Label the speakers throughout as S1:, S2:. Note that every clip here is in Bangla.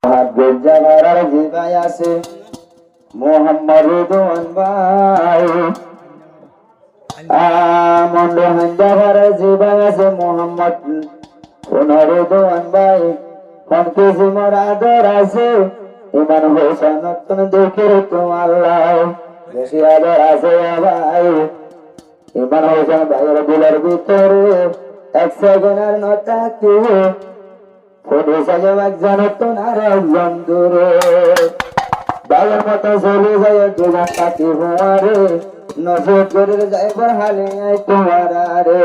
S1: জামার জি ভাই আছে মোহাম্মদ রিদওয়ান ভাই মন্ড হাঞ্জাভার জি ভাই আছে মোহাম্মদ রিদওয়ান ভাই ফনকে জিমর আদর আছে ইমান হোসেন নতুন দেখে তো আল্লাহ বেশি আদর আছে ভাই ইমান হোসেন ভাইয়ের দিলের ভিতরে এক সেকেন্ডের নটা কি ফটো সাজে একজন তোনার একজন দূরে বাবার মতো চলে যায় দুজন কাটি হুয়ারে নজর করে যায় হালে তোমার রে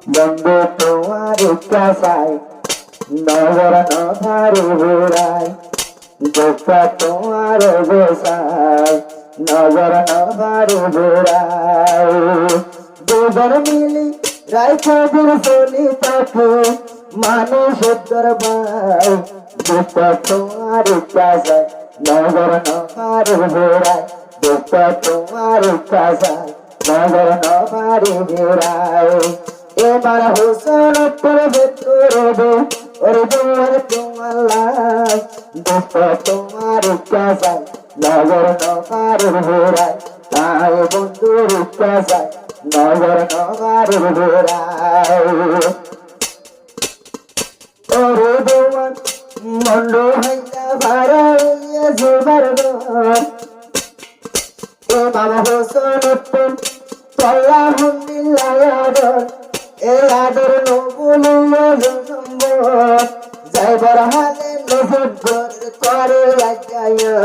S1: বন্ধু তোমার কাছায় নজর নভারে ঘোরায় দেখা তোমার বসায় নজর নভারে ঘোরায় দুজন মিলি রাইখাদের চলি তাকে মানুষের দরবার দেখা তোমার কাছায় নজর নভারে ঘোরায় দেখা তোমার কাছায় নজর নভারে ঘোরায় এবার হোসেন ভেতরে ওরে তোমার তোমার লাই দেখো তোমার কাছায় নজর নভার ঘোরায় তাই বন্ধুর কাছায় নজর নভার ঘোরায় ওরে তোমার মন্ড হাইয়া ভাড়াইয়া জোবার এ বাবা হোসেন চল্লা আলহামদুলিল্লাহ আদর এ আদর নবুলিয়া নম্বর যাইবার হালে নজর করে লাগায়া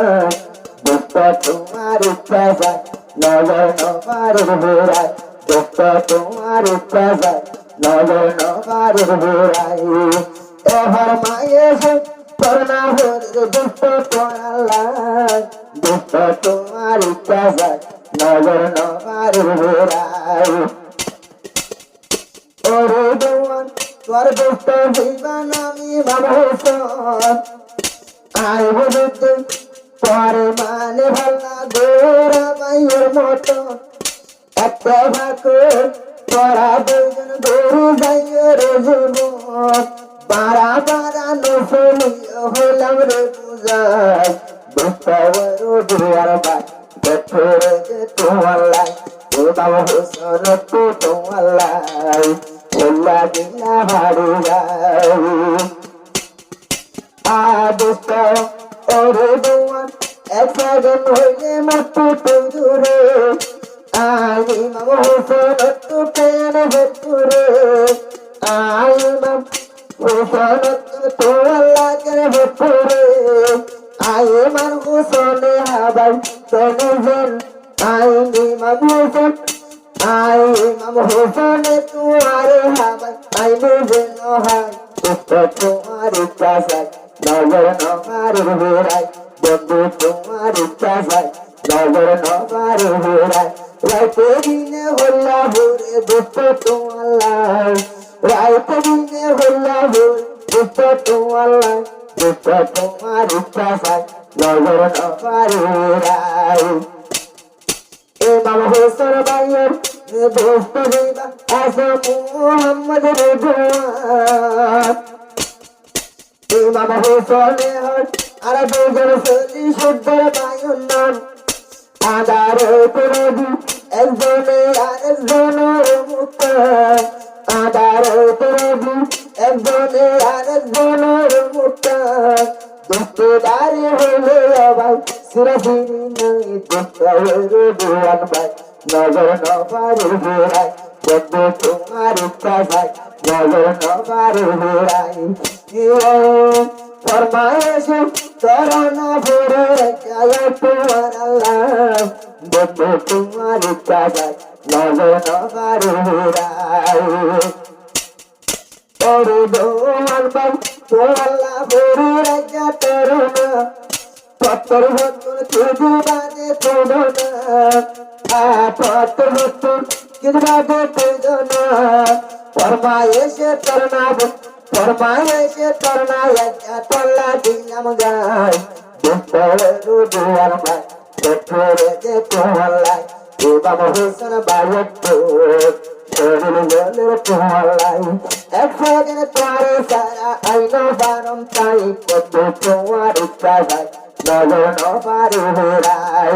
S1: দেখো তোমার কাছায় নজর নভার ঘোরায় দেখো তোমার কাছায় নজর নভার ঘোরায় এবার মায়ে করোনা ভরে দেখো তোমার দেখো তোমার কাছায় নজর নভার ঘোরায় ওরে দেওয়ান তোর দোস্ত হইবান আমি বাবা হোসেন আই বলতে পরে মানে ভাল্লা গোরা মাইয়ের মতো একটা ভাকে তোরা দুজন গরু যাইয়ের জীবন বারা বারা নসলি হইলাম রে পূজায় দোস্তাবরু দুয়ার বাই দেখো রে যে তোমার লাই ও বাবা হোসেন তো তোমার লাই ওলা দিলা ভাড়ু যাই আদস্ত ওরে দেওয়ান এক সেকেন্ড হইলে মাত্র দূরে আই মামা হোসেন তো পেন ভেতরে আই মাম হোসেন তো আল্লাহ করে ভেতরে আই মান হোসেন হাবাই তনুজন আই মাম হোসেন আই মাম হোসেন তোমারে হাবাই আই নিজে নহাই তোমার কাছায় নজর নভার ঘোরায় বন্ধু তোমার কাছায় নজর নভার ঘোরায় রাইতে দিনে হল্লা ভোরে দুষ্ট তোমার লাই রাইতে দিনে হল্লা ভোরে দুষ্ট তোমার লাই দুষ্ট তোমার কাছায় নজর নভার ঘোরায় এ মামা হোসেন ভাইয়ের দোস্ত হইবা আসা মোহাম্মদ রিদওয়ান এ মামা হোসেন আর দুজন সলি শুদ্ধর ভাইয়ের নাম আদার প্রভু একজনে আরেকজনের মুক্ত আদার প্রভু একজনে আরেকজনের মুক্ত দোস্তদারি হইলে ভাই সিরাফিরি নাই দোস্তার দুয়ান ভাই নজর নভার ঘোরায় বন্ধু তোমার কাছায় নজর নভার ঘোরায় ফরমায়েশে করোনা ভরে যায় তোমার আল্লাহ বন্ধু তোমার কাছায় নজর নভার ঘোরায় ওরে দোয়ান ভাই তো আল্লাহ ভরে রাজা করোনা পত্তর ভত্তর তুই বাদে তোলো না পত্তর ভত্তর তুই বাদে তোলো না ফরমায়েশে করোনা তোলা দিলাম গায় দুয়ার ভাই দেখো রে যে তোমার লাই ইমাম হোসেন বাজতো শরীর জলের পোহালাই এক সেকেন্ড তোমারে সারা আইনো বারম তাই কত তোমার ইচ্ছা যায় নজর নপারে হেরাই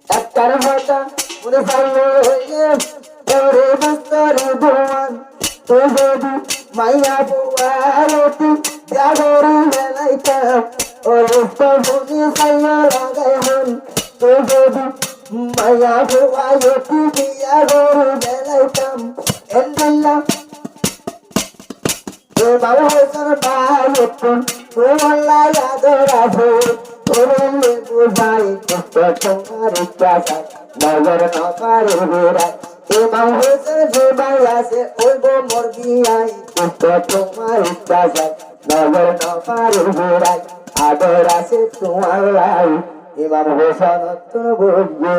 S1: একটার হতা মনে চাইলে হইলে তোরে বস্তরে ভগবান তো যদি মাইয়া বুয়ারতি জাগরে বেলাইতাম ওরে তো বুনি সাইয়া লাগাই মন তো যদি মাইয়া বুয়ারতি জাগরে বেলাইতাম এন্দিল্লা ইমাম হোসেন বাজতন তোমার আদরাছে তোরে বুঝাই কষ্ট তোমার ইচ্ছা চাই নজর না পারে বেড়াই ইমাম হোসেন যে ভাই আছে ওই গো মোর বিয়াই কষ্ট তোমার ইচ্ছা চাই নজর না পারে বেড়াই আদর আছে তোমার লাই ইমাম হোসেন তোর বুঝবে